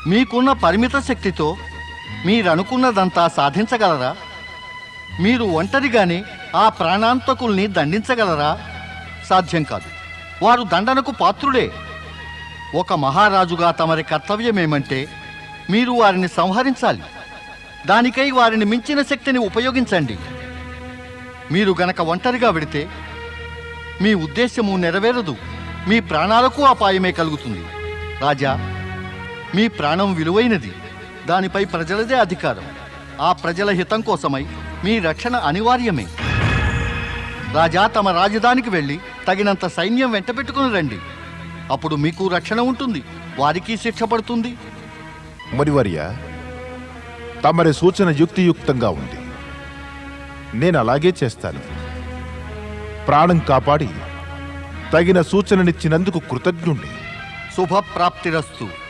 మీకున్న పరిమిత శక్తితో మీరనుకున్నదంతా సాధించగలరా? మీరు ఒంటరిగానే ఆ ప్రాణాంతకుల్ని దండించగలరా? సాధ్యం కాదు. వారు దండనకు పాత్రుడే. ఒక మహారాజుగా తమరి కర్తవ్యమేమంటే మీరు వారిని సంహరించాలి. దానికై వారిని మించిన శక్తిని ఉపయోగించండి. మీరు గనక ఒంటరిగా వెడితే మీ ఉద్దేశ్యము నెరవేరదు. మీ ప్రాణాలకు అపాయమే కలుగుతుంది. రాజా, మీ ప్రాణం విలువైనది. దానిపై ప్రజలదే అధికారం. ఆ ప్రజల హితం కోసమై మీ రక్షణ అనివార్యమే. రాజా, తమ రాజధానికి వెళ్ళి తగినంత సైన్యం వెంటబెట్టుకుని రండి. అప్పుడు మీకు రక్షణ ఉంటుంది, వారికి శిక్ష పడుతుంది. మునివర్య, తమరి సూచన యుక్తియుక్తంగా ఉంది. నేను అలాగే చేస్తాను. ప్రాణం కాపాడి తగిన సూచననిచ్చినందుకు కృతజ్ఞుణ్ణి. శుభప్రాప్తిరస్తు.